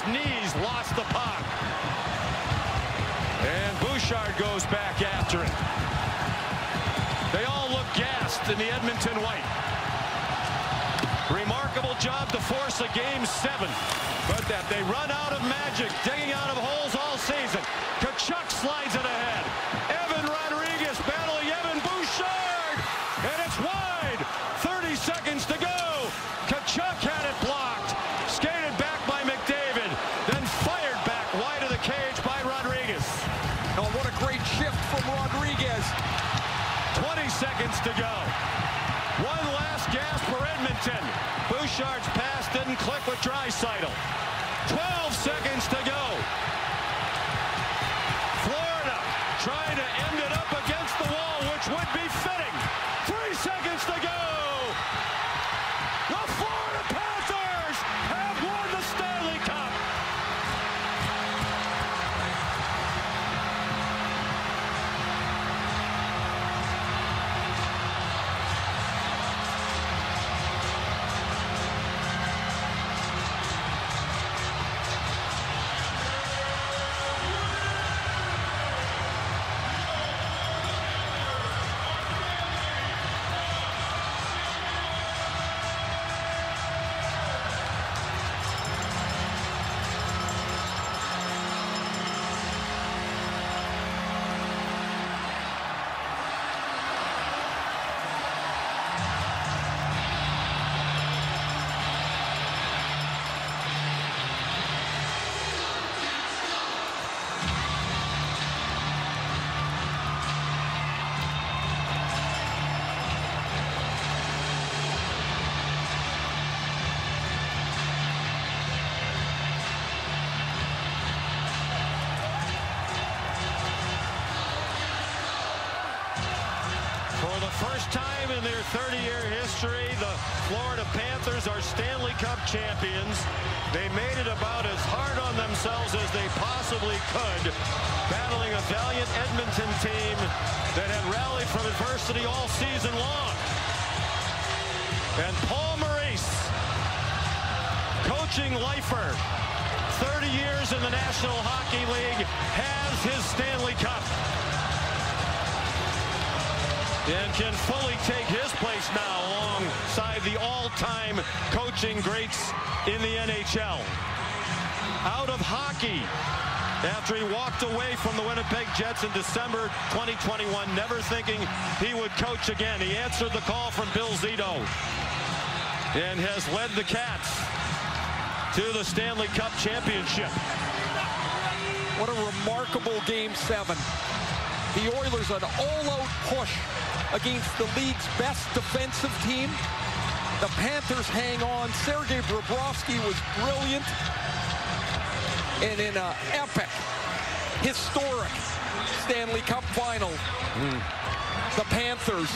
his knees, lost the puck. And Bouchard goes back after it. They all look gassed in the Edmonton white. Remarkable job to force a Game 7. But that they run out of magic, digging out of holes all season. Tkachuk slides it ahead. Evan Rodriguez battling Evan Bouchard. And it's wide. 30 seconds to go. Tkachuk had it blocked. Skated back by McDavid. Then fired back wide of the cage by Rodriguez. Oh, what a great shift from Rodriguez. 20 seconds to go. One last gasp for Edmonton. Bouchard's pass didn't click with Draisaitl. 12 seconds to go. Florida trying to end it up against the wall, which would be fitting. 3 seconds to go. The Florida Panthers have won the Stanley Cup. First time in their 30-year history, the Florida Panthers are Stanley Cup champions. They made it about as hard on themselves as they possibly could, battling a valiant Edmonton team that had rallied from adversity all season long. And Paul Maurice, coaching lifer, 30 years in the National Hockey League, has his Stanley Cup. And can fully take his place now alongside the all-time coaching greats in the NHL. Out of hockey after he walked away from the Winnipeg Jets in December 2021, never thinking he would coach again. He answered the call from Bill Zito and has led the Cats to the Stanley Cup championship. What a remarkable Game 7. The Oilers an all-out push against the league's best defensive team. The Panthers hang on. Sergei Bobrovsky was brilliant. And in an epic, historic Stanley Cup final, the Panthers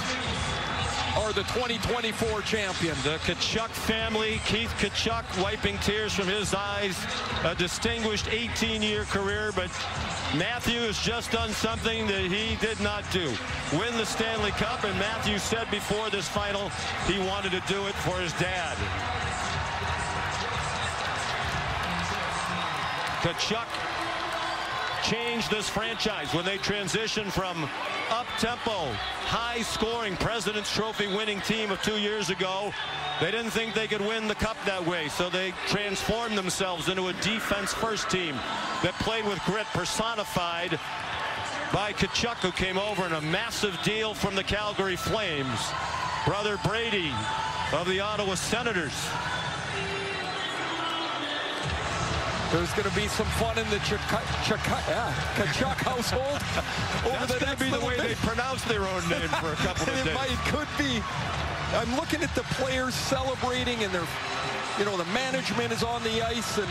are the 2024 champion. The Tkachuk family, Keith Tkachuk wiping tears from his eyes. A distinguished 18-year career, but Matthew has just done something that he did not do. Win the Stanley Cup, and Matthew said before this final he wanted to do it for his dad. Tkachuk changed this franchise when they transitioned from up-tempo, high-scoring President's Trophy winning team of 2 years ago. They didn't think they could win the Cup that way, so they transformed themselves into a defense-first team that played with grit, personified by Tkachuk, who came over in a massive deal from the Calgary Flames. Brother Brady of the Ottawa Senators. There's going to be some fun in the Tkachuk household over the next be the way they pronounce their own name for a couple of days. It could be. I'm looking at the players celebrating, and they're, you know, the management is on the ice, and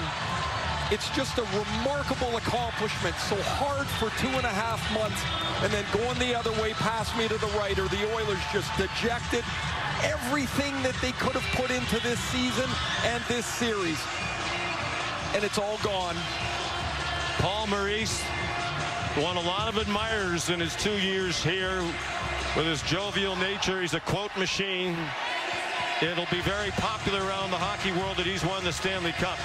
it's just a remarkable accomplishment. So hard for 2.5 months, and then going the other way, pass me to the right, or the Oilers just dejected everything that they could have put into this season and this series. And it's all gone. Paul Maurice won a lot of admirers in his 2 years here. With his jovial nature, he's a quote machine. It'll be very popular around the hockey world that he's won the Stanley Cup.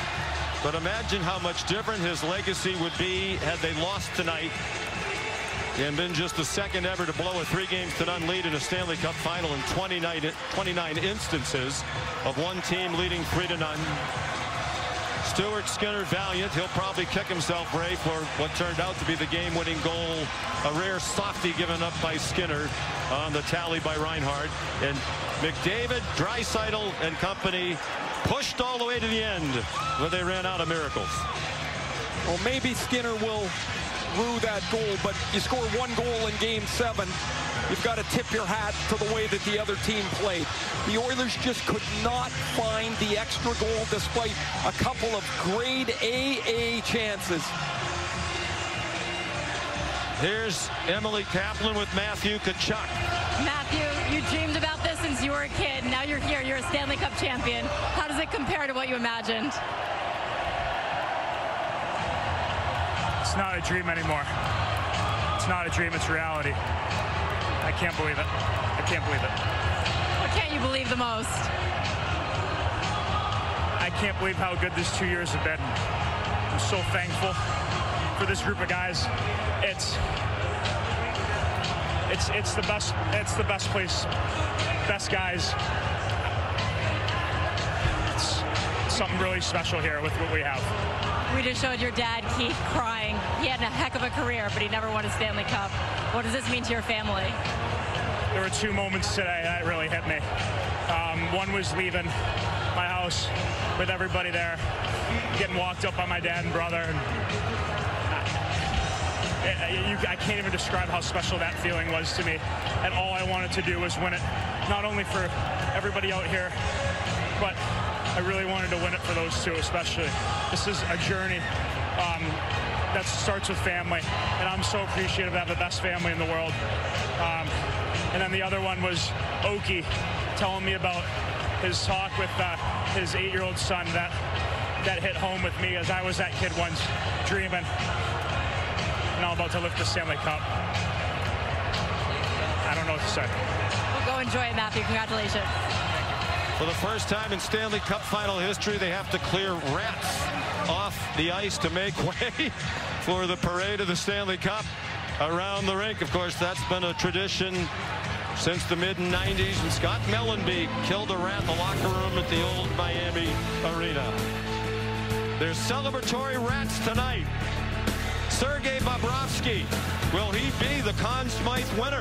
But imagine how much different his legacy would be had they lost tonight and been just the second ever to blow a 3-0 lead in a Stanley Cup final in 29 instances of one team leading 3-0. Stuart Skinner valiant. He'll probably kick himself, Ray, for what turned out to be the game-winning goal, a rare softie given up by Skinner on the tally by Reinhart. And McDavid, Draisaitl, and company pushed all the way to the end where they ran out of miracles. Well, maybe Skinner will rue that goal, but you score one goal in Game 7. You've got to tip your hat to the way that the other team played. The Oilers just could not find the extra goal despite a couple of grade AA chances. Here's Emily Kaplan with Matthew Tkachuk. Matthew, you dreamed about this since you were a kid. Now you're here. You're a Stanley Cup champion. How does it compare to what you imagined? It's not a dream anymore. It's not a dream, it's reality. I can't believe it. I can't believe it. What can't you believe the most? I can't believe how good these 2 years have been. I'm so thankful for this group of guys. It's the best. It's the best place, best guys. It's something really special here with what we have. We just showed your dad, Keith, crying. He had a heck of a career, but he never won a Stanley Cup. What does this mean to your family? There were 2 moments today that really hit me. One was leaving my house with everybody there, getting walked up by my dad and brother. And I can't even describe how special that feeling was to me. And all I wanted to do was win it, not only for everybody out here, but I really wanted to win it for those 2 especially. This is a journey that starts with family, and I'm so appreciative to have the best family in the world. And then the other one was Oki telling me about his talk with his 8-year-old son that hit home with me as I was that kid once dreaming. Now about to lift the Stanley Cup. I don't know what to say. Well, go enjoy it, Matthew. Congratulations. For the first time in Stanley Cup final history, they have to clear rats off the ice to make way for the parade of the Stanley Cup around the rink. Of course, that's been a tradition since the mid-90s, and Scott Mellenby killed a rat in the locker room at the old Miami Arena. There's celebratory rats tonight. Sergei Bobrovsky, will he be the Conn Smythe winner?